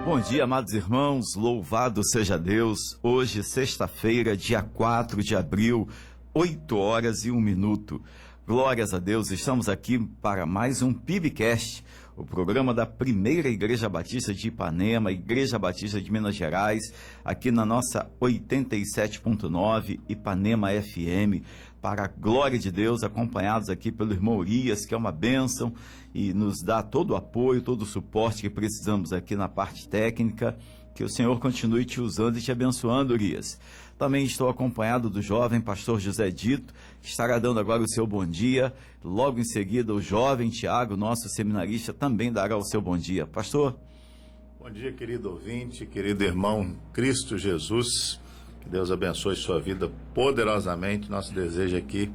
Bom dia, amados irmãos, louvado seja Deus. Hoje, sexta-feira, dia 4 de abril, 8 horas e 1 minuto. Glórias a Deus, estamos aqui para mais um PIBcast, o programa da Primeira Igreja Batista de Ipanema, Igreja Batista de Minas Gerais, aqui na nossa 87.9 Ipanema FM, para a glória de Deus, acompanhados aqui pelo irmão Urias, que é uma bênção e nos dá todo o apoio, todo o suporte que precisamos aqui na parte técnica. Que o Senhor continue te usando e te abençoando, Urias. Também estou acompanhado do jovem pastor José Dito, que estará dando agora o seu bom dia. Logo em seguida, o jovem Tiago, nosso seminarista, também dará o seu bom dia. Pastor? Bom dia, querido ouvinte, querido irmão Cristo Jesus. Que Deus abençoe sua vida poderosamente. Nosso desejo aqui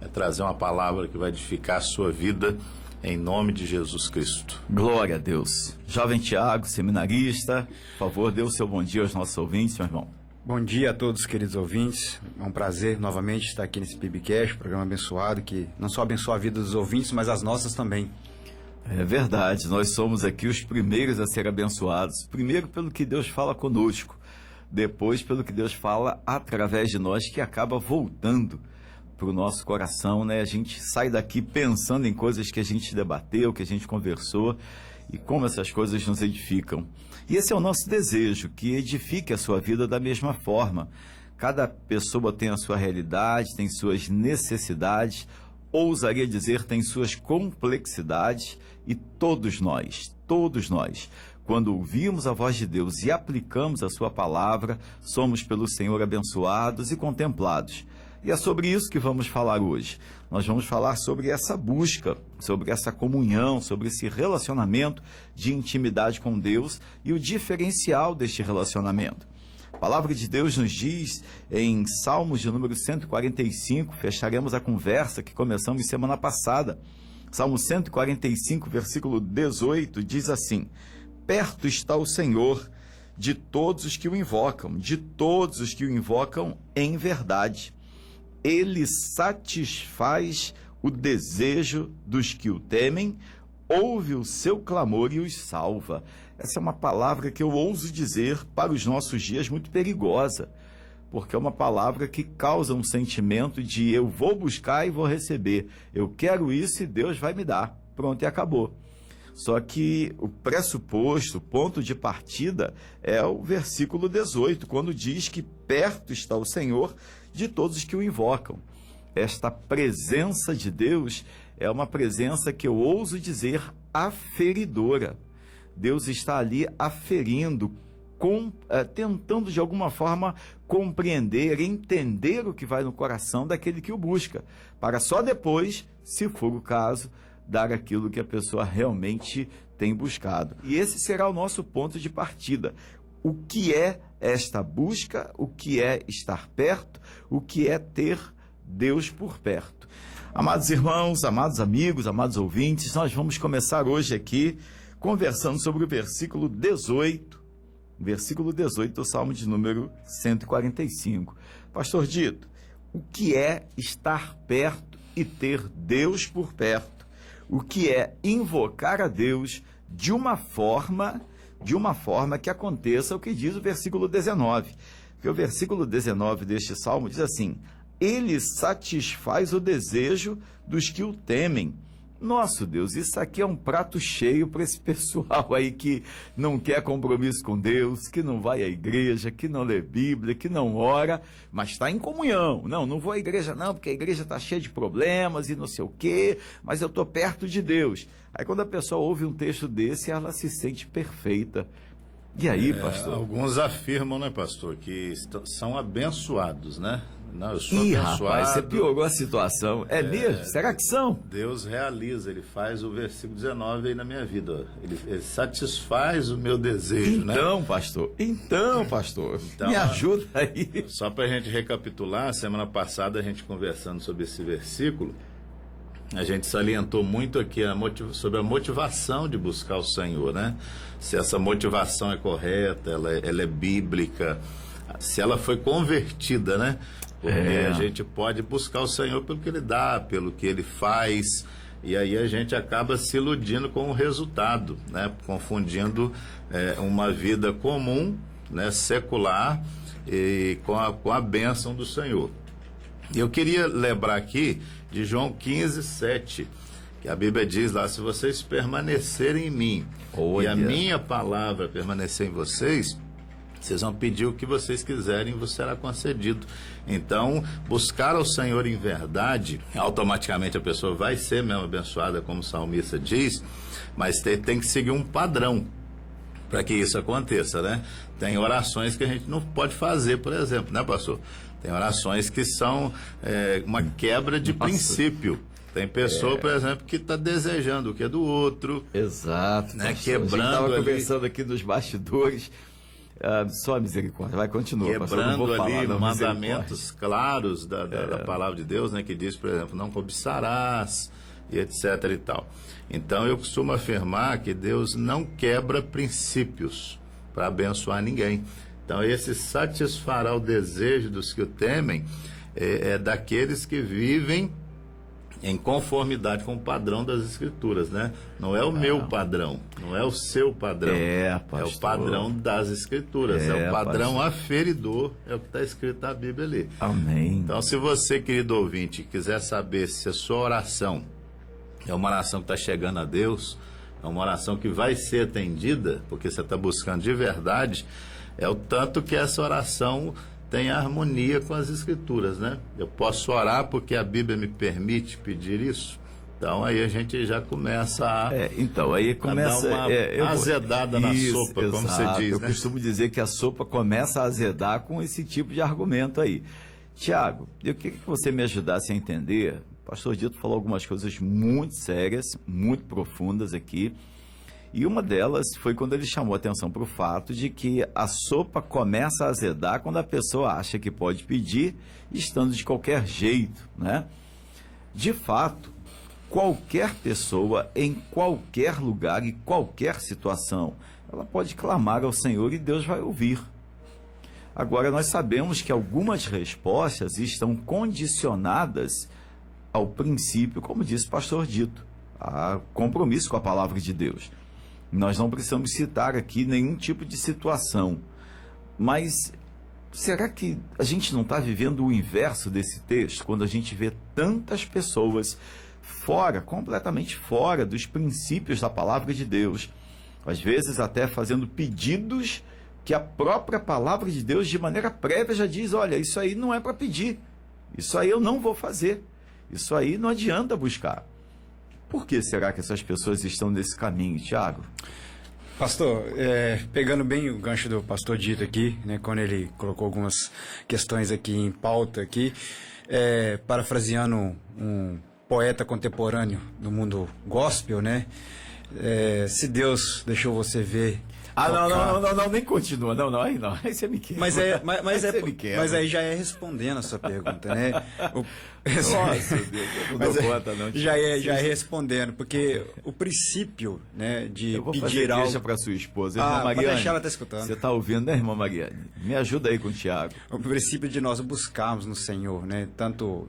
é trazer uma palavra que vai edificar a sua vida, em nome de Jesus Cristo. Glória a Deus. Jovem Tiago, seminarista, por favor, dê o seu bom dia aos nossos ouvintes, meu irmão. Bom dia a todos, queridos ouvintes. É um prazer novamente estar aqui nesse PIBcast, programa abençoado, que não só abençoa a vida dos ouvintes, mas as nossas também. É verdade, nós somos aqui os primeiros a ser abençoados. Primeiro pelo que Deus fala conosco, depois pelo que Deus fala através de nós, que acaba voltando para o nosso coração, né? A gente sai daqui pensando em coisas que a gente debateu, que a gente conversou, e como essas coisas nos edificam. E esse é o nosso desejo, que edifique a sua vida da mesma forma. Cada pessoa tem a sua realidade, tem suas necessidades, ousaria dizer, tem suas complexidades, e todos nós, quando ouvimos a voz de Deus e aplicamos a sua palavra, somos pelo Senhor abençoados e contemplados. E é sobre isso que vamos falar hoje. Nós vamos falar sobre essa busca, sobre essa comunhão, sobre esse relacionamento de intimidade com Deus e o diferencial deste relacionamento. A palavra de Deus nos diz em Salmos de número 145, fecharemos a conversa que começamos semana passada. Salmo 145, versículo 18, diz assim: perto está o Senhor de todos os que o invocam, em verdade. Ele satisfaz o desejo dos que o temem, ouve o seu clamor e os salva. Essa é uma palavra que eu ouso dizer para os nossos dias muito perigosa, porque é uma palavra que causa um sentimento de eu vou buscar e vou receber, eu quero isso e Deus vai me dar, pronto, e acabou. Só que o pressuposto, o ponto de partida é o versículo 18, quando diz que perto está o Senhor de todos os que o invocam. Esta presença de Deus é uma presença que eu ouso dizer aferidora. Deus está ali aferindo, tentando de alguma forma compreender, entender o que vai no coração daquele que o busca, para só depois, se for o caso, dar aquilo que a pessoa realmente tem buscado. E esse será o nosso ponto de partida. O que é esta busca? O que é estar perto? O que é ter Deus por perto? Amados irmãos, amados amigos, amados ouvintes, nós vamos começar hoje aqui conversando sobre o versículo 18 do Salmo de número 145. Pastor Dito, o que é estar perto e ter Deus por perto? O que é invocar a Deus de uma forma que aconteça o que diz o versículo 19. Porque o versículo 19 deste salmo diz assim: ele satisfaz o desejo dos que o temem. Nosso Deus, isso aqui é um prato cheio para esse pessoal aí que não quer compromisso com Deus, que não vai à igreja, que não lê Bíblia, que não ora, mas está em comunhão. Não vou à igreja não, porque a igreja está cheia de problemas e não sei o quê, mas eu estou perto de Deus. Aí quando a pessoa ouve um texto desse, ela se sente perfeita. E aí, pastor? Alguns afirmam, né, pastor, que são abençoados, né? Não, eu sou abençoado. Rapaz, você piorou a situação. É mesmo? Será que são? Deus realiza, ele faz o versículo 19 aí na minha vida. Ele satisfaz o meu desejo, né? Então, pastor, me ajuda aí. Só para a gente recapitular, semana passada a gente conversando sobre esse versículo, a gente salientou muito aqui sobre a motivação de buscar o Senhor, né? Se essa motivação é correta, ela é bíblica, se ela foi convertida, né? Porque a gente pode buscar o Senhor pelo que Ele dá, pelo que Ele faz, E aí a gente acaba se iludindo com o resultado, né? Confundindo uma vida comum, né? Secular, e com a bênção do Senhor. E eu queria lembrar aqui de João 15:7, que a Bíblia diz lá: se vocês permanecerem em mim, e a minha palavra permanecer em vocês, vocês vão pedir o que vocês quiserem e vos será concedido. Então, buscar ao Senhor em verdade, automaticamente a pessoa vai ser mesmo abençoada, como o salmista diz, mas tem que seguir um padrão para que isso aconteça, né? Tem orações que a gente não pode fazer, por exemplo, né, pastor? Tem orações que são uma quebra de princípio. Tem pessoa, por exemplo, que está desejando o que é do outro. Exato. Né? A gente Quebrando estava conversando aqui nos bastidores. Só a misericórdia, vai, continua. Quebrando ali mandamentos claros da palavra de Deus, né? Que diz, por exemplo, não cobiçarás, e etc e tal. Então eu costumo afirmar que Deus não quebra princípios para abençoar ninguém. Então esse satisfará o desejo dos que o temem é daqueles que vivem em conformidade com o padrão das Escrituras, né? Não é o meu padrão, não é o seu padrão. É o padrão das Escrituras, é o padrão aferidor, é o que está escrito na Bíblia ali. Amém. Então, se você, querido ouvinte, quiser saber se a sua oração é uma oração que está chegando a Deus, é uma oração que vai ser atendida, porque você está buscando de verdade, é o tanto que essa oração tem harmonia com as Escrituras, né? Eu posso orar porque a Bíblia me permite pedir isso. Então aí a gente já começa a começa dar uma azedada na sopa, exato, como você diz, eu né? costumo dizer que a sopa começa a azedar com esse tipo de argumento aí. Tiago, eu queria que você me ajudasse a entender. O pastor Dito falou algumas coisas muito sérias, muito profundas aqui. E uma delas foi quando ele chamou a atenção para o fato de que a sopa começa a azedar quando a pessoa acha que pode pedir, estando de qualquer jeito, né? De fato, qualquer pessoa, em qualquer lugar e qualquer situação, ela pode clamar ao Senhor e Deus vai ouvir. Agora, nós sabemos que algumas respostas estão condicionadas ao princípio, como disse o pastor Dito, a compromisso com a palavra de Deus. Nós não precisamos citar aqui nenhum tipo de situação, mas será que a gente não está vivendo o inverso desse texto, quando a gente vê tantas pessoas fora, completamente fora dos princípios da palavra de Deus, às vezes até fazendo pedidos que a própria palavra de Deus, de maneira prévia, já diz: olha, isso aí não é para pedir, isso aí eu não vou fazer, isso aí não adianta buscar. Por que será que essas pessoas estão nesse caminho, Tiago? Pastor, pegando bem o gancho do pastor Dito aqui, né, quando ele colocou algumas questões aqui em pauta aqui, parafraseando um poeta contemporâneo do mundo gospel, né? Se Deus deixou você ver... Não, nem continua, aí você me quer. Mas aí já é respondendo a sua pergunta, né? Nossa, Deus, eu não dou conta, não. Já é respondendo, porque o princípio, né, de pedir algo... Deixa para sua esposa, irmã Mariane. Pode deixar, ela tá escutando. Você está ouvindo, né, irmã Mariane? Me ajuda aí com o Tiago. O princípio de nós buscarmos no Senhor, né, tanto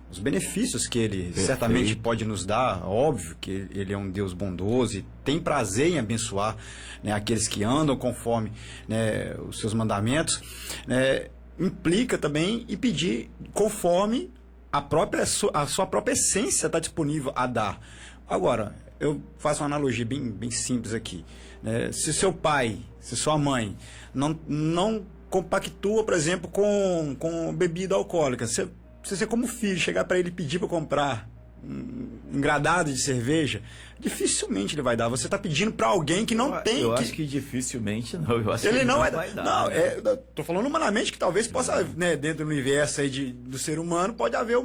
os benefícios que Ele certamente pode nos dar, óbvio que Ele é um Deus bondoso e tem prazer em abençoar, né, aqueles que andam conforme, né, os seus mandamentos, né, implica também em pedir conforme a sua própria essência está disponível a dar. Agora, eu faço uma analogia bem simples aqui, né? Se seu pai, se sua mãe não compactua, por exemplo, com bebida alcoólica, se você como filho chegar para ele pedir para comprar um engradado de cerveja, dificilmente ele vai dar. Você está pedindo para alguém que não tem. Eu acho que dificilmente não. Eu acho ele que não vai dar. Não, né? Tô falando humanamente que talvez possa, né, dentro do universo aí do ser humano, pode haver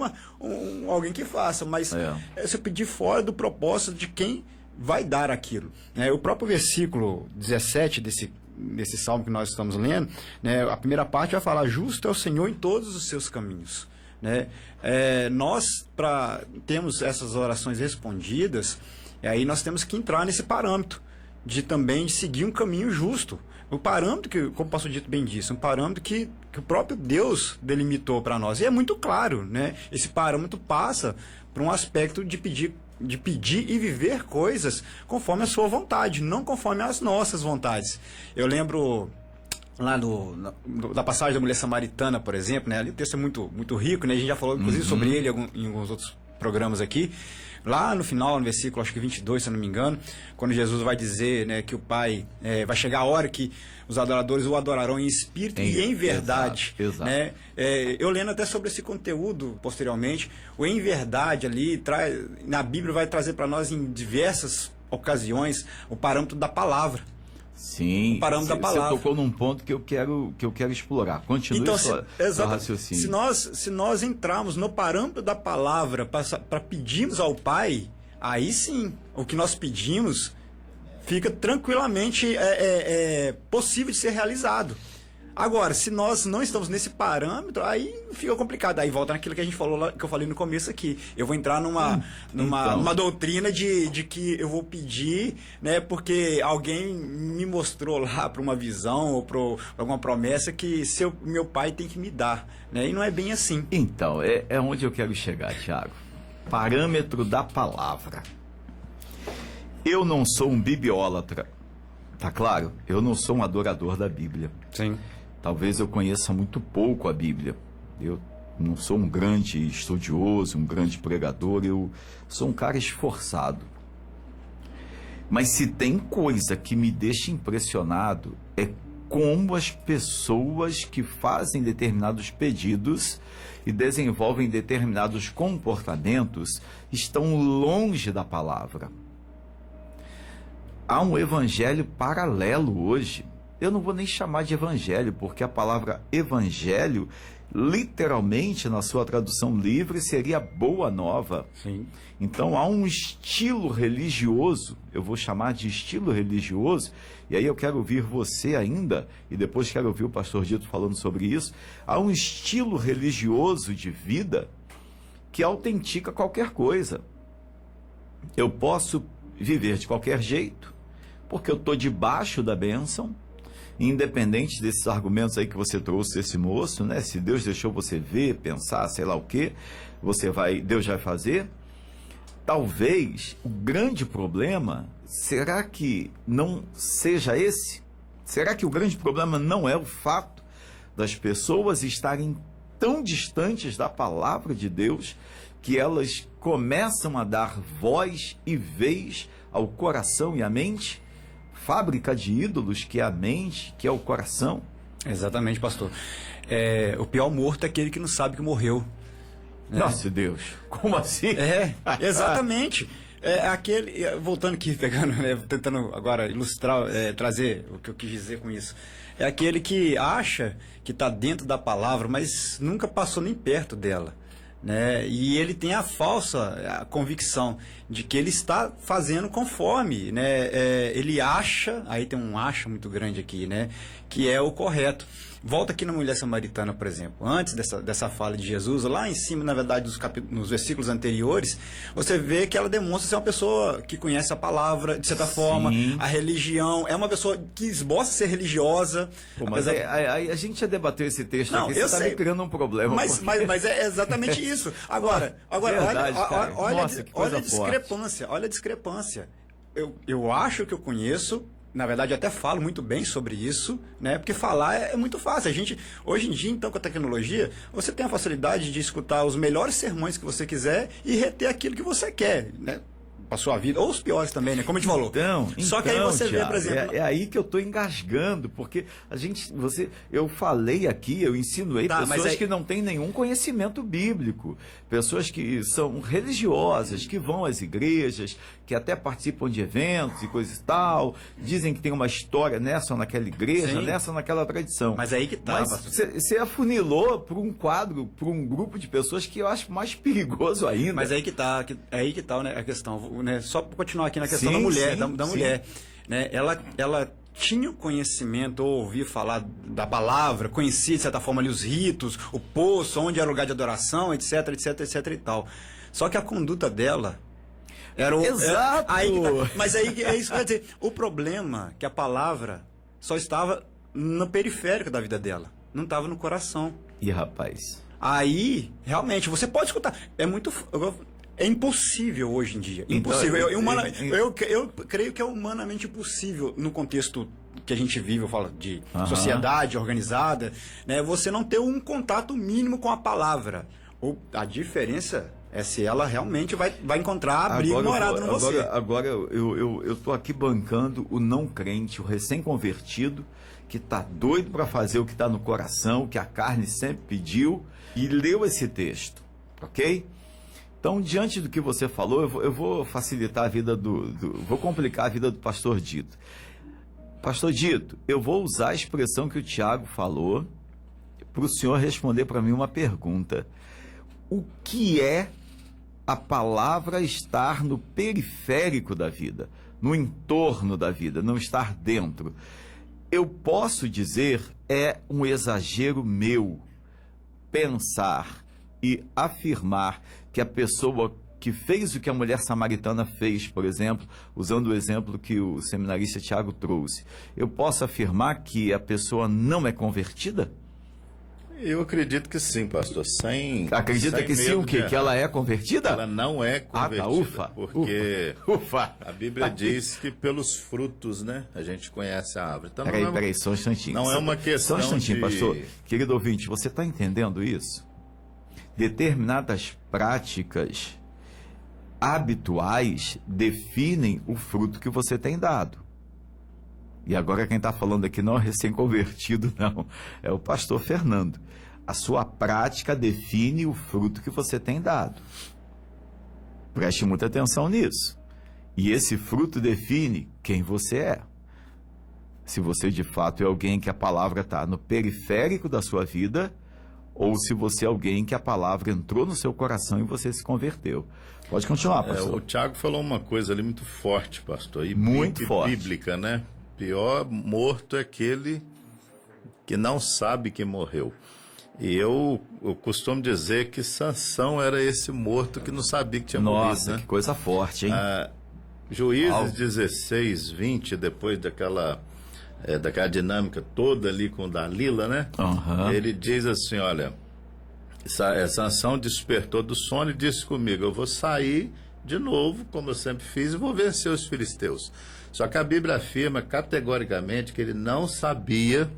alguém que faça, mas se eu pedir fora do propósito de quem vai dar aquilo. O próprio versículo 17 desse salmo que nós estamos lendo, né, a primeira parte vai falar: justo é o Senhor em todos os seus caminhos. Né? Nós, para termos essas orações respondidas, aí nós temos que entrar nesse parâmetro de também seguir um caminho justo. O parâmetro que, como o pastor Dito bem disse, um parâmetro que que o próprio Deus delimitou para nós. E é muito claro, né? Esse parâmetro passa para um aspecto de pedir e viver coisas conforme a sua vontade, não conforme as nossas vontades. Eu lembro lá da passagem da mulher samaritana, por exemplo, né? Ali o texto é muito rico, né? A gente já falou, inclusive, sobre ele em alguns outros programas aqui. Lá no final, no versículo, acho que 22, se eu não me engano, quando Jesus vai dizer, né, que o Pai, vai chegar a hora que os adoradores o adorarão em espírito e em verdade. Exato. Né? Eu lendo até sobre esse conteúdo posteriormente, o em verdade ali, na Bíblia vai trazer para nós em diversas ocasiões o parâmetro da palavra. Sim, o parâmetro da palavra. Você tocou num ponto que eu quero explorar. Continue então, seu raciocínio. Se nós entrarmos no parâmetro da palavra para pedirmos ao Pai, aí sim, o que nós pedimos fica tranquilamente possível de ser realizado. Agora, se nós não estamos nesse parâmetro, aí fica complicado. Aí volta naquilo que a gente falou lá, que eu falei no começo aqui. Eu vou entrar numa doutrina de que eu vou pedir, né, porque alguém me mostrou lá para uma visão ou para alguma promessa que meu pai tem que me dar. Né? E não é bem assim. Então, é onde eu quero chegar, Tiago. Parâmetro da palavra. Eu não sou um bibliólatra. Tá claro? Eu não sou um adorador da Bíblia. Sim. Talvez eu conheça muito pouco a Bíblia. Eu não sou um grande estudioso, um grande pregador, eu sou um cara esforçado. Mas se tem coisa que me deixa impressionado, é como as pessoas que fazem determinados pedidos e desenvolvem determinados comportamentos estão longe da palavra. Há um evangelho paralelo hoje. Eu não vou nem chamar de evangelho, porque a palavra evangelho, literalmente, na sua tradução livre, seria boa nova. Sim. Então, há um estilo religioso, eu vou chamar de estilo religioso, e aí eu quero ouvir você ainda, e depois quero ouvir o pastor Dito falando sobre isso. Há um estilo religioso de vida que autentica qualquer coisa. Eu posso viver de qualquer jeito, porque eu estou debaixo da bênção, independente desses argumentos aí que você trouxe desse moço, né? Se Deus deixou você ver, pensar, sei lá o que, Deus vai fazer. Talvez o grande problema, será que não seja esse? Será que o grande problema não é o fato das pessoas estarem tão distantes da palavra de Deus que elas começam a dar voz e vez ao coração e à mente? Fábrica de ídolos, que é a mente, que é o coração. Exatamente, pastor. O pior morto é aquele que não sabe que morreu. Né? Nossa Deus, como assim? Exatamente. Voltando aqui, pegando, né, tentando agora ilustrar, trazer o que eu quis dizer com isso. É aquele que acha que está dentro da palavra, mas nunca passou nem perto dela. Né? E ele tem a falsa convicção de que ele está fazendo conforme, né? Ele acha, aí tem um acha muito grande aqui, né? Que é o correto. Volta aqui na mulher samaritana, por exemplo. Antes dessa fala de Jesus, lá em cima, na verdade, nos versículos anteriores, você vê que ela demonstra ser uma pessoa que conhece a palavra, de certa forma, a religião. É uma pessoa que esboça ser religiosa. Pô, mas a gente já debateu esse texto aqui, você está me criando um problema. Mas é exatamente isso. Agora, verdade, olha a discrepância. Olha a discrepância. Eu acho que eu conheço. Na verdade, eu até falo muito bem sobre isso, né? Porque falar é muito fácil. Hoje em dia, então, com a tecnologia, você tem a facilidade de escutar os melhores sermões que você quiser e reter aquilo que você quer, né? Para sua vida, ou os piores também, né? Como a gente falou. Só que aí você vê, por exemplo... É aí que eu estou engasgando, porque eu falei aqui, eu insinuei pessoas que não têm nenhum conhecimento bíblico, pessoas que são religiosas, que vão às igrejas, que até participam de eventos e coisa e tal, dizem que tem uma história nessa ou naquela igreja, nessa ou naquela tradição. Mas aí que tá. Mas você afunilou para um quadro, para um grupo de pessoas que eu acho mais perigoso ainda. Mas aí que tá, né, a questão, né? Só para continuar aqui na questão da mulher, da mulher, né? Ela tinha o conhecimento, ou ouvia falar da palavra, conhecia de certa forma ali os ritos, o poço, onde era o lugar de adoração, etc e tal. Só que a conduta dela era o... Exato! Mas aí é isso que quer dizer. O problema é que a palavra só estava no periférico da vida dela. não estava no coração. E rapaz, Aí, realmente, você pode escutar. É impossível hoje em dia. Impossível. Eu creio que é humanamente impossível no contexto que a gente vive, eu falo de sociedade organizada, né? Você não ter um contato mínimo com a palavra. A diferença é se ela realmente vai encontrar abrigo morado em você. Agora eu tô aqui bancando o não crente, o recém-convertido, que tá doido para fazer o que está no coração, que a carne sempre pediu, e leu esse texto, ok? Então, diante do que você falou, eu vou facilitar a vida vou complicar a vida do pastor Dito. Pastor Dito, eu vou usar a expressão que o Tiago falou para o senhor responder para mim uma pergunta. O que é a palavra estar no periférico da vida, no entorno da vida, não estar dentro? Eu posso dizer, é um exagero meu pensar e afirmar que a pessoa que fez o que a mulher samaritana fez, por exemplo, usando o exemplo que o seminarista Tiago trouxe, eu posso afirmar que a pessoa não é convertida? Eu acredito que sim, pastor. Acredita que sim, o quê? Que ela é convertida? Ela não é convertida. Ufa, porque ufa. A Bíblia diz que pelos frutos, né, a gente conhece a árvore. Então, peraí, só um instantinho. Não é uma questão Só um instantinho, de... pastor. Querido ouvinte, você está entendendo isso? Determinadas práticas habituais definem o fruto que você tem dado. E agora quem está falando aqui não é recém-convertido, não. É o pastor Fernando. A sua prática define o fruto que você tem dado. Preste muita atenção nisso. E esse fruto define quem você é. Se você de fato é alguém que a palavra está no periférico da sua vida, ou se você é alguém que a palavra entrou no seu coração e você se converteu. Pode continuar, pastor. O Tiago falou uma coisa ali muito forte, pastor. E muito forte. Bíblica, né? Pior morto é aquele que não sabe que morreu. E eu costumo dizer que Sansão era esse morto que não sabia que tinha morrido. Nossa, que coisa forte, hein? Juízes 16, 20, depois daquela dinâmica toda ali com Dalila, né? Ele diz assim, olha, Sansão despertou do sono e disse comigo, eu vou sair de novo, como eu sempre fiz, e vou vencer os filisteus. Só que a Bíblia afirma categoricamente que ele não sabia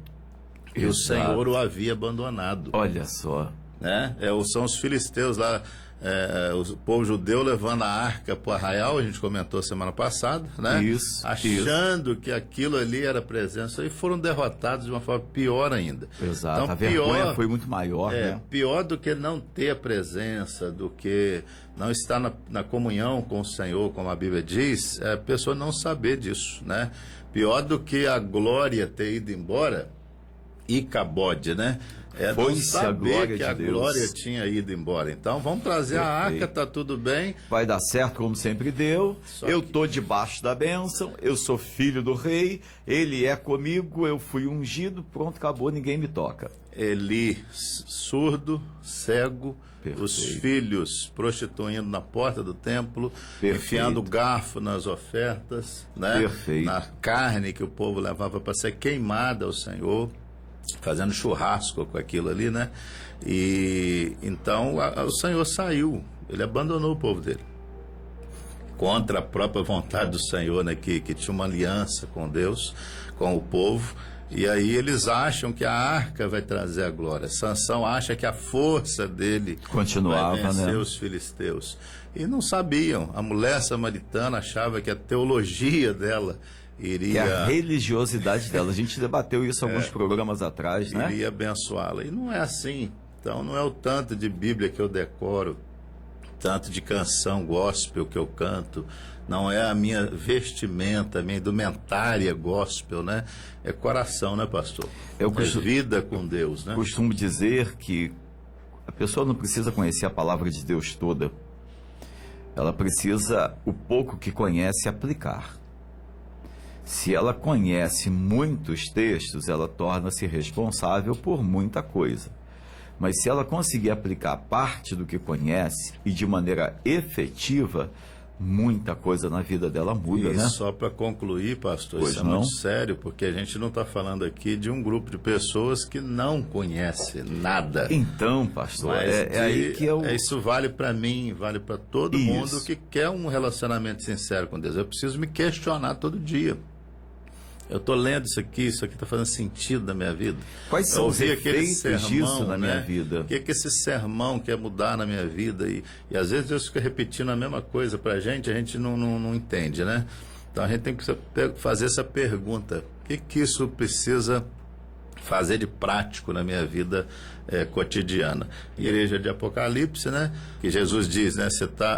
que o Senhor o havia abandonado. Olha só. Né? São os filisteus lá, o povo judeu levando a arca para o arraial, a gente comentou semana passada, né? Achando que aquilo ali era presença, e foram derrotados de uma forma pior ainda. Exato, então, a vergonha foi muito maior, né? Pior do que não ter a presença, do que não estar na comunhão com o Senhor, como a Bíblia diz, é a pessoa não saber disso, né? Pior do que a glória ter ido embora, Icabode, né? Não saber que a glória tinha ido embora. Então vamos trazer a arca, tá tudo bem. Vai dar certo como sempre deu. Eu tô debaixo da bênção, eu sou filho do rei, ele é comigo, eu fui ungido, pronto, acabou, ninguém me toca. Eli, surdo, cego, os filhos prostituindo na porta do templo, enfiando garfo nas ofertas, né? Na carne que o povo levava para ser queimada ao Senhor, fazendo churrasco com aquilo ali, né? E então o Senhor saiu, ele abandonou o povo dele contra a própria vontade do Senhor, né? Que tinha uma aliança com Deus, com o povo. E aí eles acham que a arca vai trazer a glória. Sansão acha que a força dele continuava, vai vencer, né? Os filisteus. E não sabiam. A mulher samaritana achava que a teologia dela iria... Que a religiosidade dela. A gente debateu isso alguns programas atrás, né? Iria abençoá-la. E não é assim. Então não é o tanto de Bíblia que eu decoro, tanto de canção gospel que eu canto, não é a minha vestimenta, a minha indumentária gospel, né? É coração, né, pastor? É vida com Deus, né? Costumo dizer que a pessoa não precisa conhecer a palavra de Deus toda. Ela precisa, o pouco que conhece, aplicar. Se ela conhece muitos textos, ela torna-se responsável por muita coisa. Mas se ela conseguir aplicar parte do que conhece e de maneira efetiva, muita coisa na vida dela muda, E né? só para concluir, pastor, Pois isso é não. muito sério, porque a gente não está falando aqui de um grupo de pessoas que não conhece nada. Então, pastor, Mas é aí que eu... isso vale para mim, vale para todo Isso. mundo que quer um relacionamento sincero com Deus. Eu preciso me questionar todo dia. Eu estou lendo isso aqui está fazendo sentido na minha vida. Quais são Eu os ouvi aquele efeitos disso na minha vida? O que esse sermão quer mudar na minha vida? E às vezes Deus fica repetindo a mesma coisa para a gente não entende, né? Então a gente tem que fazer essa pergunta: o que isso precisa fazer de prático na minha vida cotidiana? Igreja de Apocalipse, né? Que Jesus diz, né?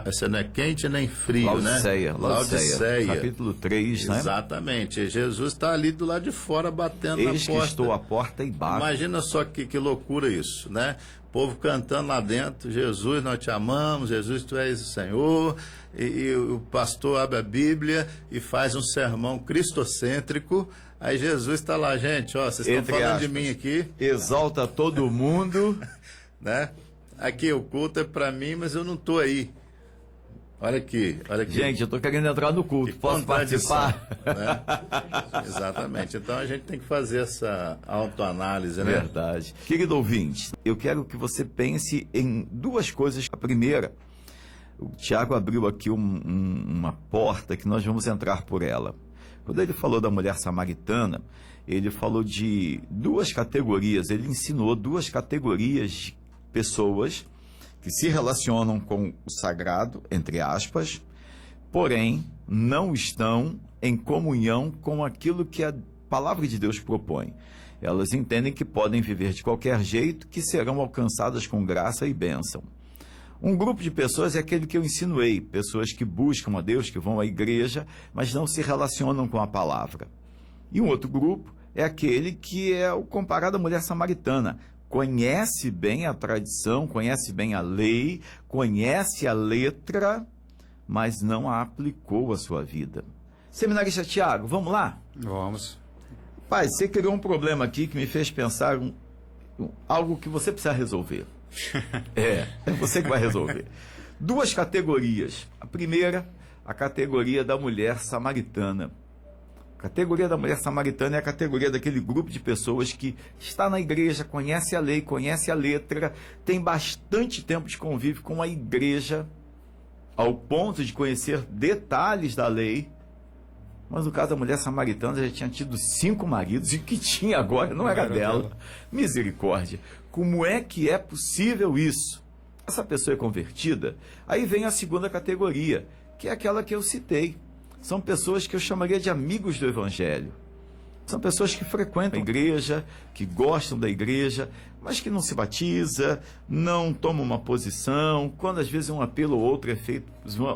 Você não é quente nem frio, Laodiceia, né? Laodiceia. Capítulo 3, né? Exatamente. E Jesus está ali do lado de fora batendo Eis na que porta. estou à porta e bato. Imagina só que loucura isso, né? O povo cantando lá dentro: Jesus, nós te amamos, Jesus, tu és o Senhor. E o pastor abre a Bíblia e faz um sermão cristocêntrico. Aí Jesus está lá: gente, ó, vocês estão Entre falando aspas, de mim aqui, exalta todo mundo. né? Aqui o culto é para mim, mas eu não estou aí. Olha aqui, olha aqui. Gente, eu estou querendo entrar no culto. Que Posso contradição, participar? né? Exatamente. Então a gente tem que fazer essa autoanálise, né? Verdade. Querido ouvinte, eu quero que você pense em duas coisas. A primeira, o Tiago abriu aqui uma porta que nós vamos entrar por ela. Quando ele falou da mulher samaritana, ele falou de duas categorias, ele ensinou duas categorias de pessoas que se relacionam com o sagrado, entre aspas, porém não estão em comunhão com aquilo que a palavra de Deus propõe. Elas entendem que podem viver de qualquer jeito, que serão alcançadas com graça e bênção. Um grupo de pessoas é aquele que eu insinuei, pessoas que buscam a Deus, que vão à igreja, mas não se relacionam com a palavra. E um outro grupo é aquele que é o comparado à mulher samaritana. Conhece bem a tradição, conhece bem a lei, conhece a letra, mas não a aplicou à sua vida. Seminarista Tiago, vamos lá? Vamos. Pai, você criou um problema aqui que me fez pensar algo que você precisa resolver. É você que vai resolver. Duas categorias. A primeira, a categoria da mulher samaritana. A categoria da mulher samaritana é a categoria daquele grupo de pessoas que está na igreja, conhece a lei, conhece a letra, tem bastante tempo de convívio com a igreja, ao ponto de conhecer detalhes da lei. Mas no caso da mulher samaritana, já tinha tido 5 maridos e o que tinha agora não era dela. Misericórdia. Como é que é possível isso? Essa pessoa é convertida? Aí vem a segunda categoria, que é aquela que eu citei. São pessoas que eu chamaria de amigos do Evangelho. São pessoas que frequentam a igreja, que gostam da igreja, mas que não se batiza, não tomam uma posição. Quando às vezes um apelo ou outro é feito,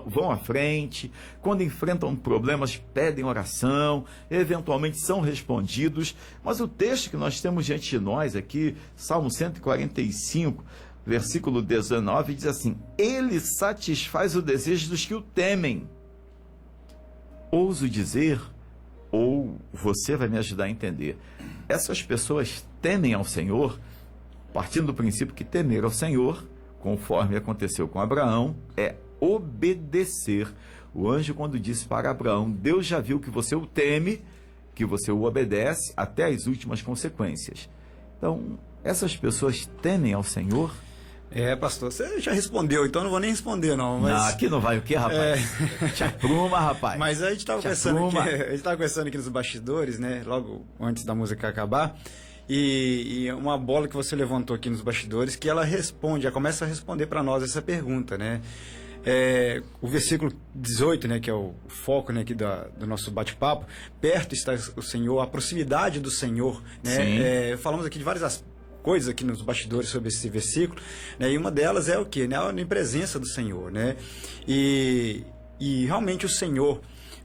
vão à frente. Quando enfrentam problemas, pedem oração, eventualmente são respondidos. Mas o texto que nós temos diante de nós aqui, Salmo 145, versículo 19, diz assim: Ele satisfaz o desejo dos que o temem. Ouso dizer, ou você vai me ajudar a entender, essas pessoas temem ao Senhor, partindo do princípio que temer ao Senhor, conforme aconteceu com Abraão, é obedecer. O anjo, quando disse para Abraão: Deus já viu que você o teme, que você o obedece até as últimas consequências. Então, essas pessoas temem ao Senhor? Pastor, você já respondeu, então não vou nem responder, não. Mas... Não, aqui não vai o quê, rapaz? Te apruma, rapaz. Mas a gente estava conversando aqui nos bastidores, né? Logo antes da música acabar. E uma bola que você levantou aqui nos bastidores, que ela começa a responder para nós essa pergunta, né? O versículo 18, né, que é o foco, né, aqui do nosso bate-papo: perto está o Senhor, a proximidade do Senhor, né? Falamos aqui de várias coisas aqui nos bastidores sobre esse versículo, né? E uma delas é o quê? Né? A onipresença do Senhor, né? E realmente o Senhor,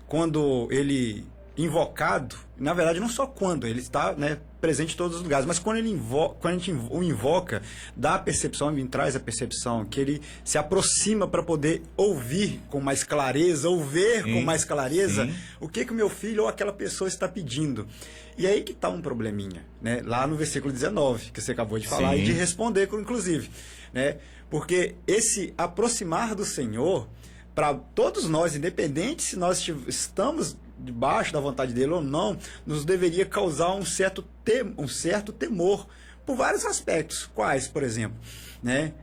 quando ele invocado, na verdade não só quando, ele está, né, presente em todos os lugares, mas quando a gente o invoca, dá a percepção, ele traz a percepção que ele se aproxima para poder ouvir com mais clareza, ou ver com mais clareza o que o meu filho ou aquela pessoa está pedindo. E aí que está um probleminha, né? Lá no versículo 19, que você acabou de falar e de responder, inclusive, né? Porque esse aproximar do Senhor para todos nós, independente se nós estamos debaixo da vontade dele ou não, nos deveria causar um certo temor por vários aspectos. Quais, por exemplo, né?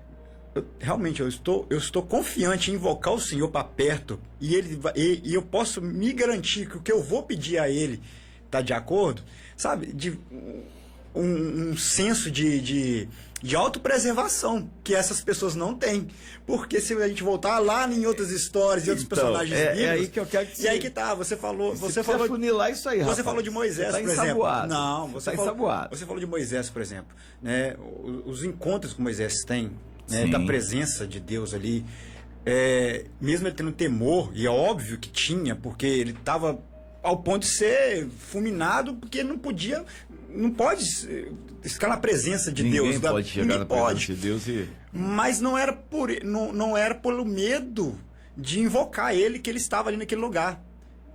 Realmente eu estou confiante em invocar o Senhor para perto e eu posso me garantir que o que eu vou pedir a ele está de acordo, sabe? De um senso de autopreservação que essas pessoas não têm. Porque se a gente voltar lá em outras histórias e outros personagens bíblicos, aí que eu quero que e aí que tá, você falou funilar isso aí, você rapaz. falou de Moisés, você tá por exemplo. Não, você falou de Moisés, por exemplo, né? Os encontros que Moisés tem, né? Da presença de Deus ali, mesmo ele tendo temor, e é óbvio que tinha, porque ele estava ao ponto de ser fulminado, porque ele não pode ficar na presença de Deus. Ninguém pode chegar na presença de Deus Mas não era pelo medo de invocar ele que ele estava ali naquele lugar,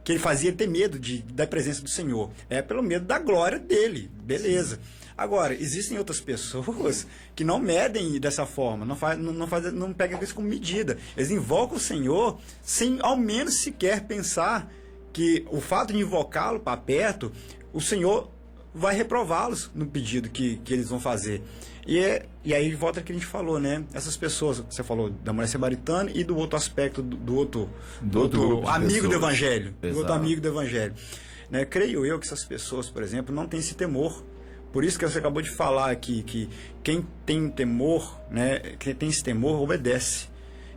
que ele fazia ter medo da presença do Senhor. É pelo medo da glória dele, beleza. Agora, existem outras pessoas que não medem dessa forma, não pegam isso como medida. Eles invocam o Senhor sem ao menos sequer pensar que o fato de invocá-lo para perto, o Senhor vai reprová-los no pedido que eles vão fazer. E aí volta ao que a gente falou, né? Essas pessoas, você falou da mulher samaritana e do outro aspecto, do outro amigo do Evangelho. Do outro amigo do Evangelho. Né? Creio eu que essas pessoas, por exemplo, não têm esse temor. Por isso que você acabou de falar aqui, que quem tem temor, né? Quem tem esse temor, obedece.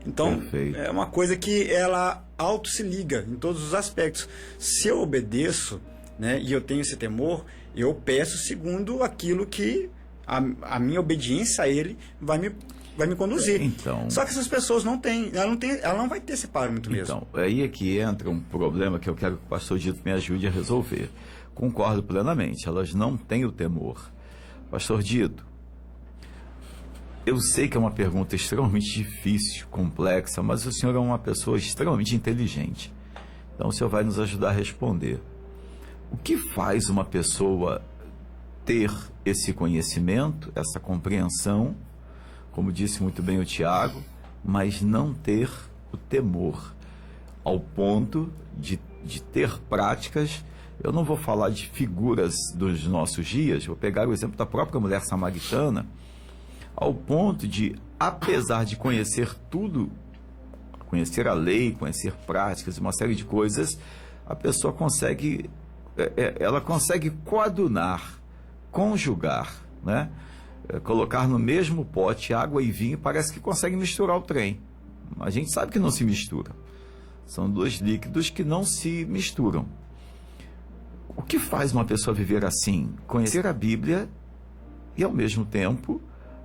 Então, é uma coisa que ela auto se liga em todos os aspectos. Se eu obedeço, né, e eu tenho esse temor, eu peço segundo aquilo que a minha obediência a ele vai me conduzir. Então, só que essas pessoas não têm, ela não vai ter esse parâmetro mesmo. Então, aí é que entra um problema que eu quero que o pastor Dito me ajude a resolver. Concordo plenamente, elas não têm o temor. Pastor Dito, eu sei que é uma pergunta extremamente difícil, complexa, mas o senhor é uma pessoa extremamente inteligente. Então o senhor vai nos ajudar a responder. O que faz uma pessoa ter esse conhecimento, essa compreensão, como disse muito bem o Tiago, mas não ter o temor, ao ponto de ter práticas? Eu não vou falar de figuras dos nossos dias, vou pegar o exemplo da própria mulher samaritana, ao ponto de, apesar de conhecer tudo, conhecer a lei, conhecer práticas, uma série de coisas, a pessoa consegue coadunar, conjugar, né? Colocar no mesmo pote água e vinho, parece que consegue misturar o trem. A gente sabe que não se mistura. São dois líquidos que não se misturam. O que faz uma pessoa viver assim? Conhecer a Bíblia e, ao mesmo tempo,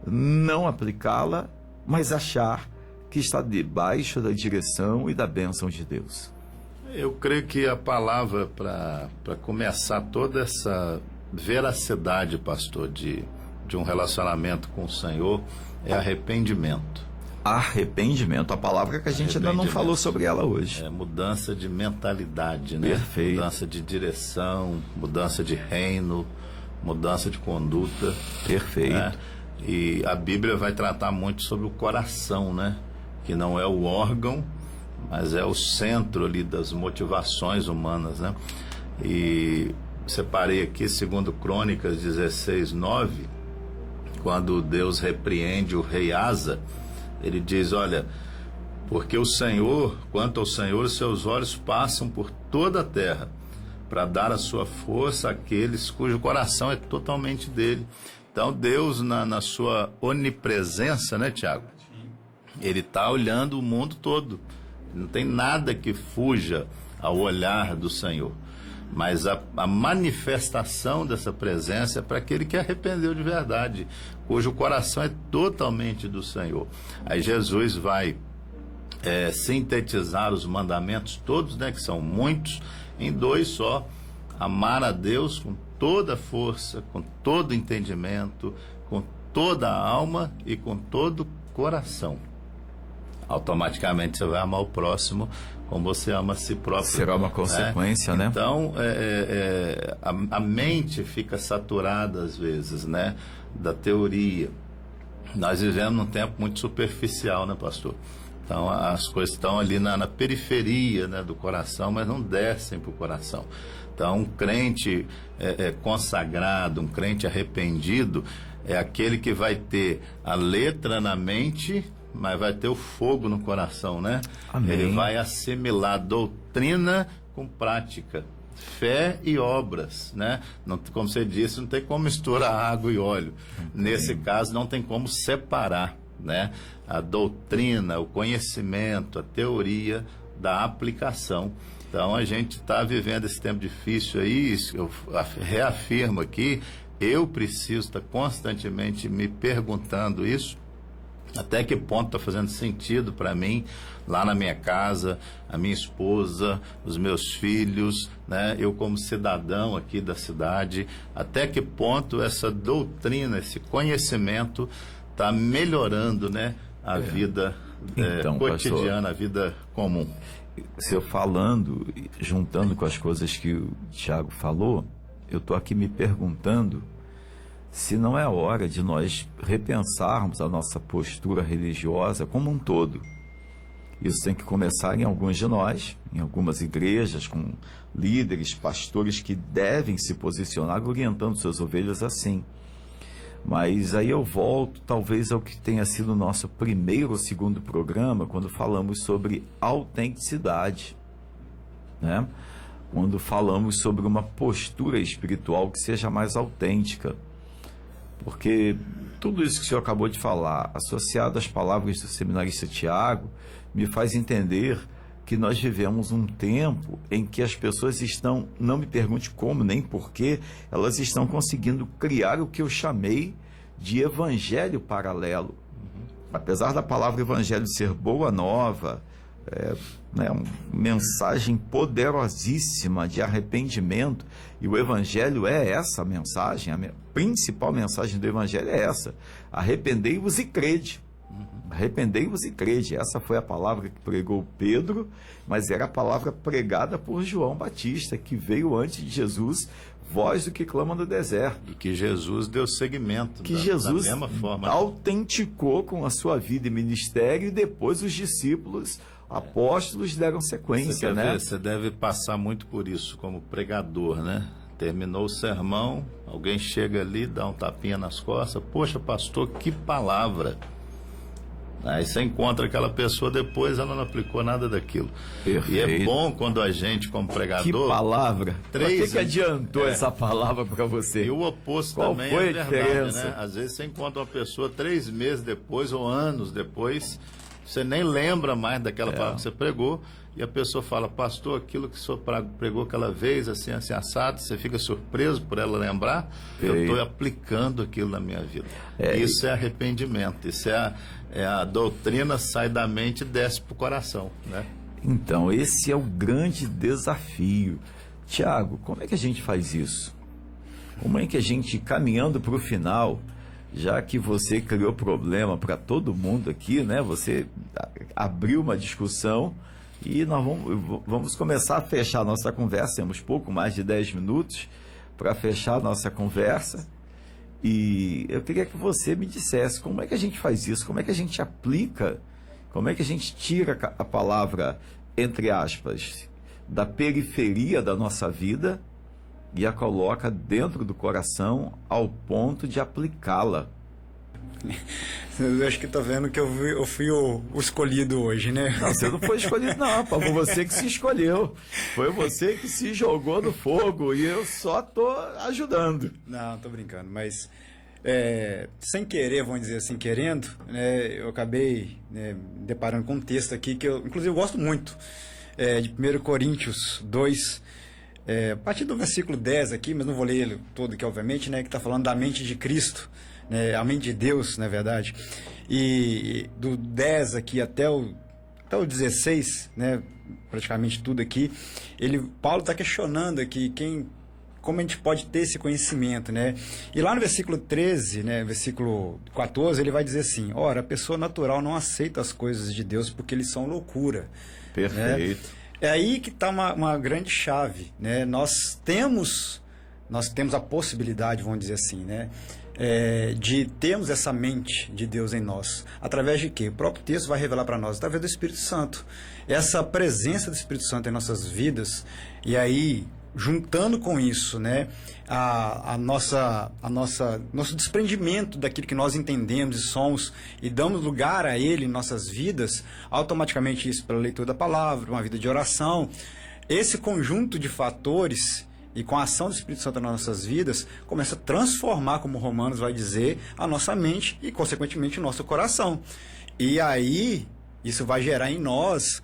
não aplicá-la, mas achar que está debaixo da direção e da bênção de Deus. Eu creio que a palavra para começar toda essa veracidade, pastor, de um relacionamento com o Senhor é arrependimento. Arrependimento, a palavra que a gente ainda não falou sobre ela hoje. É mudança de mentalidade, né? Perfeito. Mudança de direção, mudança de reino, mudança de conduta. Perfeito. Né? E a Bíblia vai tratar muito sobre o coração, né? Que não é o órgão, mas é o centro ali das motivações humanas, né? E separei aqui, segundo Crônicas 16:9, quando Deus repreende o rei Asa, ele diz, olha, porque o Senhor, quanto ao Senhor, seus olhos passam por toda a terra, para dar a sua força àqueles cujo coração é totalmente dele. Então Deus, na sua onipresença, né, Tiago? Ele está olhando o mundo todo. Não tem nada que fuja ao olhar do Senhor. Mas a manifestação dessa presença é para aquele que arrependeu de verdade, cujo coração é totalmente do Senhor. Aí Jesus vai sintetizar os mandamentos todos, né, que são muitos, em dois só: amar a Deus com toda a força, com todo o entendimento, com toda a alma e com todo o coração. Automaticamente você vai amar o próximo como você ama a si próprio. Será uma consequência, né? Então, a mente fica saturada às vezes, né, da teoria. Nós vivemos num tempo muito superficial, né, pastor? Então as coisas estão ali na periferia, né, do coração, mas não descem para o coração. Então um crente consagrado, um crente arrependido, é aquele que vai ter a letra na mente, mas vai ter o fogo no coração, né? Amém. Ele vai assimilar doutrina com prática, fé e obras, né? Não, como você disse, não tem como misturar água e óleo. Nesse caso, não tem como separar, né? A doutrina, o conhecimento, a teoria da aplicação. Então, a gente está vivendo esse tempo difícil aí, eu reafirmo aqui, eu preciso estar constantemente me perguntando isso, até que ponto está fazendo sentido para mim, lá na minha casa, a minha esposa, os meus filhos, né? Eu como cidadão aqui da cidade, até que ponto essa doutrina, esse conhecimento está melhorando, né, a vida Então, cotidiana, pastor, a vida comum. Se eu falando, juntando com as coisas que o Tiago falou, eu estou aqui me perguntando se não é hora de nós repensarmos a nossa postura religiosa como um todo. Isso tem que começar em alguns de nós, em algumas igrejas, com líderes, pastores que devem se posicionar orientando suas ovelhas assim. Mas aí eu volto talvez ao que tenha sido o nosso primeiro ou segundo programa, quando falamos sobre autenticidade, né? Quando falamos sobre uma postura espiritual que seja mais autêntica. Porque tudo isso que o senhor acabou de falar, associado às palavras do seminarista Tiago, me faz entender que nós vivemos um tempo em que as pessoas estão, não me pergunte como nem porquê, elas estão conseguindo criar o que eu chamei de evangelho paralelo. Apesar da palavra evangelho ser boa nova, uma mensagem poderosíssima de arrependimento, e o evangelho é essa mensagem, a principal mensagem do evangelho é essa: arrependei-vos e crede. Arrependei-vos e crede. Essa foi a palavra que pregou Pedro, mas era a palavra pregada por João Batista, que veio antes de Jesus, voz do que clama no deserto. E que Jesus deu seguimento que Jesus da mesma forma. Autenticou com a sua vida e ministério, e depois os discípulos, apóstolos, deram sequência, né? Você deve passar muito por isso como pregador, né? Terminou o sermão, alguém chega ali, dá um tapinha nas costas: poxa, pastor, que palavra! Aí você encontra aquela pessoa depois, ela não aplicou nada daquilo. Perfeito. E é bom quando a gente, como pregador... Que palavra! Por que adiantou essa palavra para você? E o oposto Qual também foi é a verdade, diferença? né? Às vezes você encontra uma pessoa 3 meses depois ou anos depois, você nem lembra mais daquela palavra que você pregou, e a pessoa fala: pastor, aquilo que o senhor pregou aquela vez, assim, assim, assado, você fica surpreso por ela lembrar. Eu estou aplicando aquilo na minha vida. Isso é arrependimento, isso é a doutrina, sai da mente e desce para o coração, né? Então, esse é o grande desafio. Tiago, como é que a gente faz isso? Como é que a gente, caminhando para o final, já que você criou problema para todo mundo aqui, né? Você abriu uma discussão e nós vamos começar a fechar a nossa conversa. Temos pouco mais de 10 minutos para fechar a nossa conversa. E eu queria que você me dissesse como é que a gente faz isso, como é que a gente aplica, como é que a gente tira a palavra, entre aspas, da periferia da nossa vida e a coloca dentro do coração ao ponto de aplicá-la. Eu acho que tá vendo que eu fui o escolhido hoje, né? Não, você não foi escolhido não, foi você que se escolheu. Foi você que se jogou no fogo e eu só tô ajudando. Não, tô brincando, mas sem querer, vamos dizer assim, querendo, né, eu acabei me deparando com um texto aqui que eu, inclusive, eu gosto muito, de 1 Coríntios 2, a partir do versículo 10 aqui, mas não vou ler ele todo aqui, obviamente, né, que está falando da mente de Cristo, né, a mente de Deus, na verdade, e do 10 aqui até o 16, né, praticamente tudo aqui, Paulo está questionando aqui como a gente pode ter esse conhecimento, né? E lá no versículo 13, né, versículo 14, ele vai dizer assim: ora, a pessoa natural não aceita as coisas de Deus porque eles são loucura. Perfeito. Né? É aí que está uma grande chave, né? Nós temos nós temos a possibilidade, vamos dizer assim, né, de termos essa mente de Deus em nós. Através de quê? O próprio texto vai revelar para nós, através do Espírito Santo. Essa presença do Espírito Santo em nossas vidas, e aí, juntando com isso, né, nosso desprendimento daquilo que nós entendemos e somos, e damos lugar a Ele em nossas vidas, automaticamente isso pela leitura da palavra, uma vida de oração, esse conjunto de fatores, e com a ação do Espírito Santo nas nossas vidas, começa a transformar, como Romanos vai dizer, a nossa mente e, consequentemente, o nosso coração. E aí, isso vai gerar em nós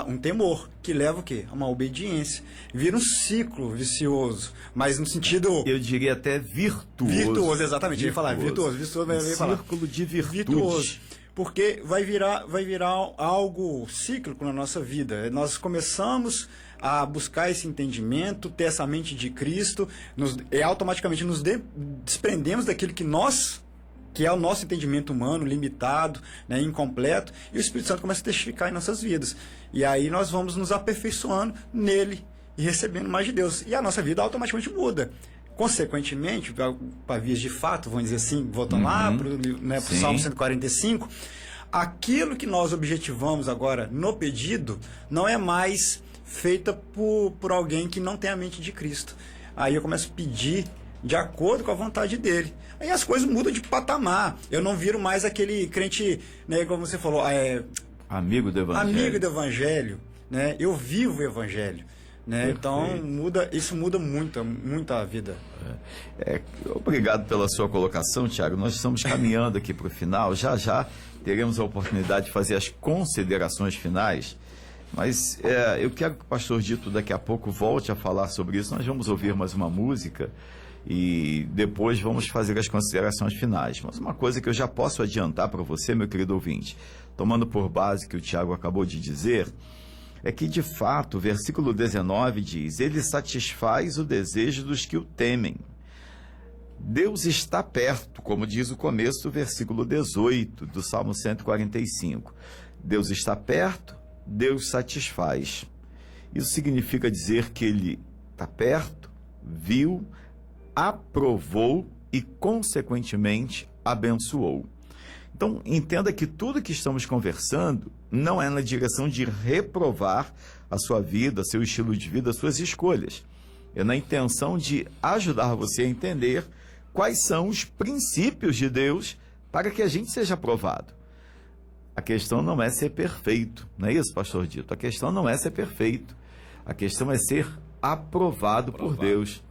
um temor, que leva o quê? A uma obediência. Vira um ciclo vicioso, mas no sentido... Eu diria até virtuoso. Virtuoso, exatamente. Eu ia falar virtuoso. Círculo de virtude. Virtuoso. Porque vai virar algo cíclico na nossa vida. Nós começamos a buscar esse entendimento, ter essa mente de Cristo, e automaticamente nos desprendemos daquilo que é o nosso entendimento humano, limitado, né, incompleto, e o Espírito Santo começa a testificar em nossas vidas. E aí nós vamos nos aperfeiçoando nele e recebendo mais de Deus. E a nossa vida automaticamente muda. Consequentemente, para vias de fato, vamos dizer assim, voltando lá para o Salmo 145, aquilo que nós objetivamos agora no pedido não é mais feita por alguém que não tem a mente de Cristo. Aí eu começo a pedir de acordo com a vontade dele. Aí as coisas mudam de patamar. Eu não viro mais aquele crente, né, como você falou, amigo do Evangelho. Amigo do Evangelho, né? Eu vivo o Evangelho. Né? Então isso muda muito a vida. Obrigado pela sua colocação, Tiago. Nós estamos caminhando aqui para o final. Já teremos a oportunidade de fazer as considerações finais. Mas eu quero que o pastor Dito daqui a pouco volte a falar sobre isso. Nós vamos ouvir mais uma música e depois vamos fazer as considerações finais. Mas uma coisa que eu já posso adiantar para você, meu querido ouvinte, tomando por base que o Tiago acabou de dizer, é que, de fato, o versículo 19 diz: Ele satisfaz o desejo dos que o temem. Deus está perto, como diz o começo do versículo 18 do Salmo 145. Deus está perto, Deus satisfaz. Isso significa dizer que Ele está perto, viu, aprovou e, consequentemente, abençoou. Então, entenda que tudo que estamos conversando não é na direção de reprovar a sua vida, seu estilo de vida, suas escolhas. É na intenção de ajudar você a entender quais são os princípios de Deus para que a gente seja aprovado. A questão não é ser perfeito, não é isso, pastor Dito? A questão não é ser perfeito. A questão é ser aprovado por Deus.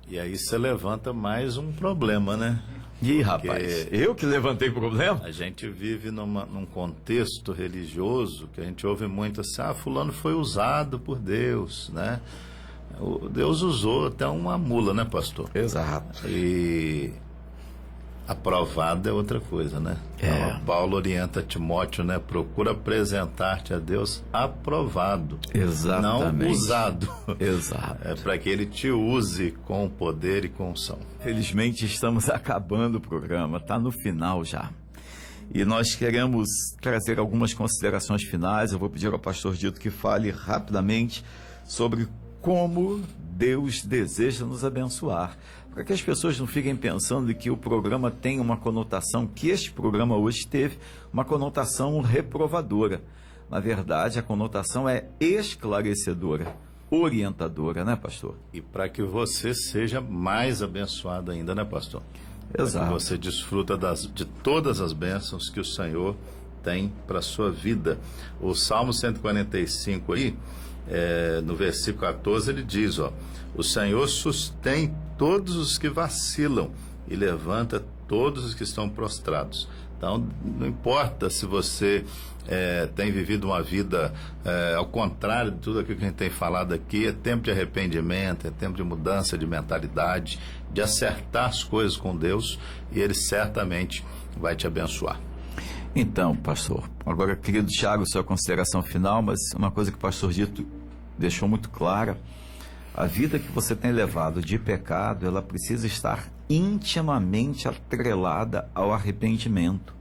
E aí você levanta mais um problema, né? Ih, rapaz, eu que levantei o problema? A gente vive num contexto religioso que a gente ouve muito assim, fulano foi usado por Deus, né? Deus usou até uma mula, né, pastor? Exato. E aprovado é outra coisa, né? Então, Paulo orienta Timóteo, né? Procura apresentar-te a Deus aprovado. Exatamente. Não usado. Exato. É para que ele te use com poder e com unção. Felizmente estamos acabando o programa, está no final já. E nós queremos trazer algumas considerações finais. Eu vou pedir ao pastor Dito que fale rapidamente sobre como Deus deseja nos abençoar. Para que as pessoas não fiquem pensando que o programa tem uma conotação, que este programa hoje teve uma conotação reprovadora. Na verdade, a conotação é esclarecedora, orientadora, né, pastor? E para que você seja mais abençoado ainda, né, pastor? Exato. Para que você desfruta de todas as bênçãos que o Senhor tem para a sua vida. O Salmo 145 aí, no versículo 14, ele diz, o Senhor sustém todos os que vacilam e levanta todos os que estão prostrados. Então, não importa se você tem vivido uma vida ao contrário de tudo aquilo que a gente tem falado aqui, é tempo de arrependimento, é tempo de mudança de mentalidade, de acertar as coisas com Deus, e Ele certamente vai te abençoar. Então, pastor, agora, querido Thiago, sua consideração final, mas uma coisa que o pastor Dito deixou muito clara: a vida que você tem levado de pecado, ela precisa estar intimamente atrelada ao arrependimento.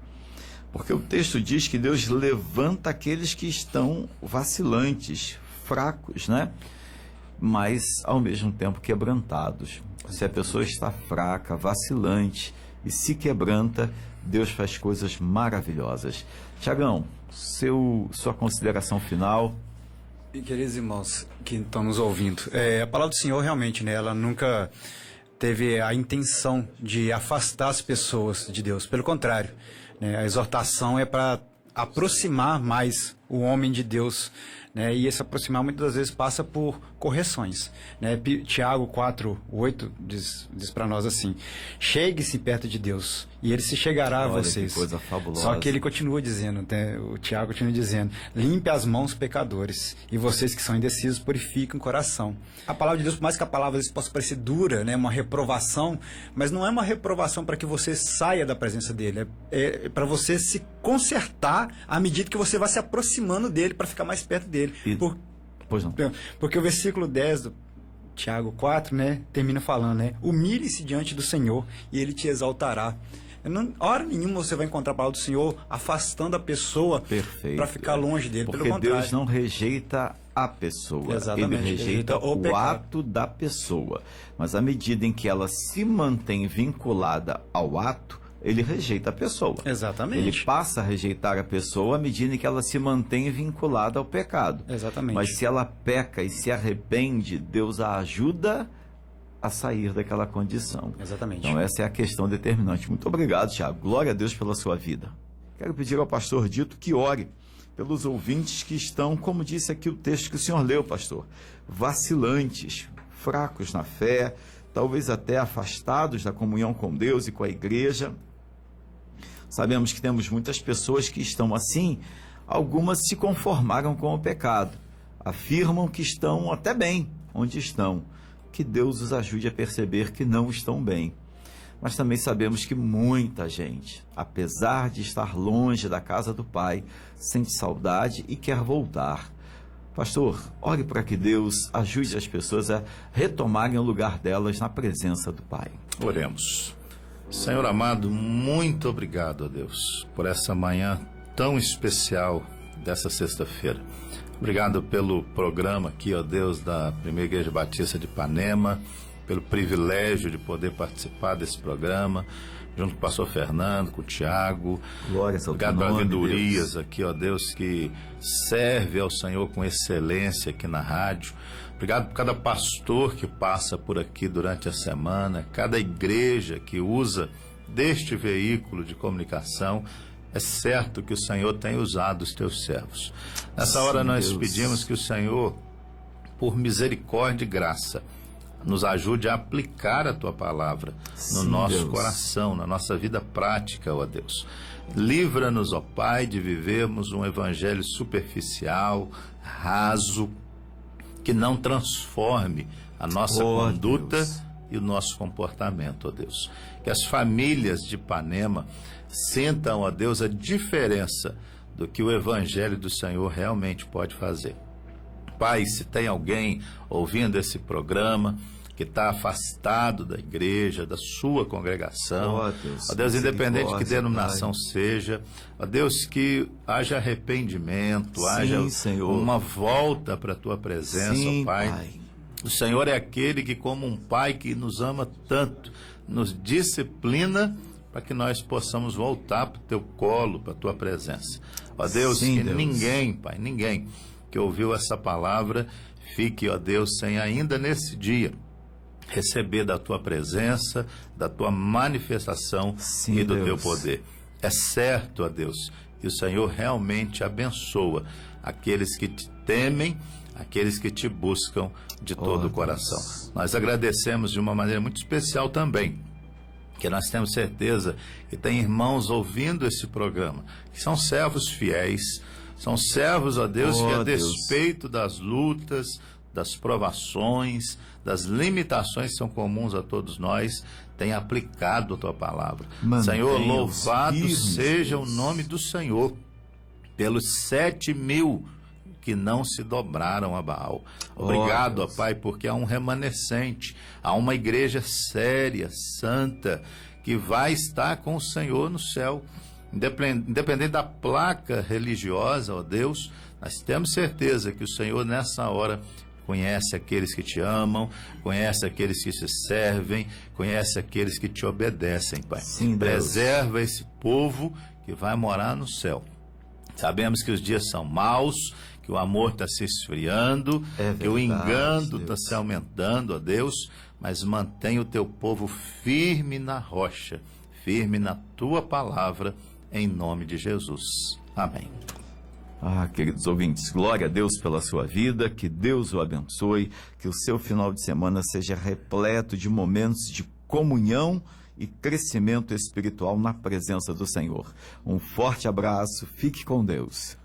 Porque o texto diz que Deus levanta aqueles que estão vacilantes, fracos, né? mas ao mesmo tempo quebrantados. Se a pessoa está fraca, vacilante e se quebranta, Deus faz coisas maravilhosas. Tiagão, sua consideração final. E, queridos irmãos que estão nos ouvindo, a palavra do Senhor realmente, né, ela nunca teve a intenção de afastar as pessoas de Deus. Pelo contrário, né, a exortação é para aproximar mais o homem de Deus, né, e esse aproximar muitas das vezes passa por correções, né? Tiago 4:8 diz para nós assim: chegue-se perto de Deus e ele se chegará a vocês. Que coisa fabulosa. Só que ele continua dizendo, né, o Tiago continua dizendo: limpe as mãos, pecadores, e vocês que são indecisos, purifiquem o coração. A palavra de Deus, por mais que a palavra às vezes possa parecer dura, né, uma reprovação, mas não é uma reprovação para que você saia da presença dele, é para você se consertar à medida que você vai se aproximando dele, para ficar mais perto dele. Pois não. Porque o versículo 10 do Tiago 4, né, termina falando, né, humilhe-se diante do Senhor e ele te exaltará. Hora nenhuma você vai encontrar a palavra do Senhor afastando a pessoa para ficar longe dele. Porque pelo contrário, Deus não rejeita a pessoa. Exatamente. Ele rejeita o pecado. ato da pessoa. Mas à medida em que ela se mantém vinculada ao ato, ele rejeita a pessoa. Exatamente. Ele passa a rejeitar a pessoa à medida em que ela se mantém vinculada ao pecado. Exatamente. Mas se ela peca e se arrepende, Deus a ajuda a sair daquela condição. Exatamente. Então essa é a questão determinante. Muito obrigado, Tiago. Glória a Deus pela sua vida. Quero pedir ao pastor Dito que ore pelos ouvintes que estão, como disse aqui o texto que o senhor leu, pastor, vacilantes, fracos na fé, talvez até afastados da comunhão com Deus e com a igreja. Sabemos que temos muitas pessoas que estão assim, algumas se conformaram com o pecado, afirmam que estão até bem onde estão, que Deus os ajude a perceber que não estão bem. Mas também sabemos que muita gente, apesar de estar longe da casa do Pai, sente saudade e quer voltar. Pastor, ore para que Deus ajude as pessoas a retomarem o lugar delas na presença do Pai. Oremos. Senhor amado, muito obrigado a Deus por essa manhã tão especial dessa sexta-feira. Obrigado pelo programa aqui, ó Deus, da Primeira Igreja Batista de Ipanema, pelo privilégio de poder participar desse programa, junto com o pastor Fernando, com o Tiago. Glória ao Obrigado teu nome, pela vida Deus. Urias aqui, ó Deus, que serve ao Senhor com excelência aqui na rádio. Obrigado por cada pastor que passa por aqui durante a semana, cada igreja que usa deste veículo de comunicação. É certo que o Senhor tem usado os teus servos. Nessa hora nós Deus. pedimos que o Senhor, por misericórdia e graça, nos ajude a aplicar a tua palavra no Sim, nosso Deus. coração, na nossa vida prática, ó Deus. Livra-nos, ó Pai, de vivermos um evangelho superficial, raso, que não transforme a nossa conduta Deus. e o nosso comportamento, ó Deus. Que as famílias de Ipanema sintam, ó Deus, a diferença do que o evangelho do Senhor realmente pode fazer. Pai, se tem alguém ouvindo esse programa que está afastado da igreja, da sua congregação, Ó Deus, ó Deus, independente de que misericórdia, denominação seja, ó Deus, que haja arrependimento, Sim, haja Senhor. uma volta para a tua presença, Sim, ó Pai. Pai. O Senhor é aquele que, como um pai que nos ama tanto, nos disciplina para que nós possamos voltar para o teu colo, para a tua presença. Ó Deus, Sim, que Deus. ninguém, Pai, ninguém que ouviu essa palavra fique, ó Deus, sem ainda nesse dia receber da tua presença, da tua manifestação Sim, e do Deus. teu poder. É certo, ó Deus, que o Senhor realmente abençoa aqueles que te temem, aqueles que te buscam de todo o coração. Deus. Nós agradecemos de uma maneira muito especial também, que nós temos certeza que tem irmãos ouvindo esse programa, que são servos fiéis, são servos, ó Deus, que a Deus. despeito das lutas, das provações, das limitações que são comuns a todos nós, tem aplicado a tua palavra. Mantenha-os Senhor, louvado firmes, seja Deus. o nome do Senhor, pelos 7.000 que não se dobraram a Baal. Obrigado, ó Deus. Pai, porque há um remanescente, há uma igreja séria, santa, que vai estar com o Senhor no céu. Independente da placa religiosa, ó Deus, nós temos certeza que o Senhor nessa hora conhece aqueles que te amam, conhece aqueles que te servem, conhece aqueles que te obedecem, Pai. Sim, Deus. Preserva esse povo que vai morar no céu. Sabemos que os dias são maus, que o amor está se esfriando, que o engano está se aumentando, ó Deus, mas mantém o teu povo firme na rocha, firme na tua palavra, em nome de Jesus. Amém. Queridos ouvintes, glória a Deus pela sua vida, que Deus o abençoe, que o seu final de semana seja repleto de momentos de comunhão e crescimento espiritual na presença do Senhor. Um forte abraço, fique com Deus.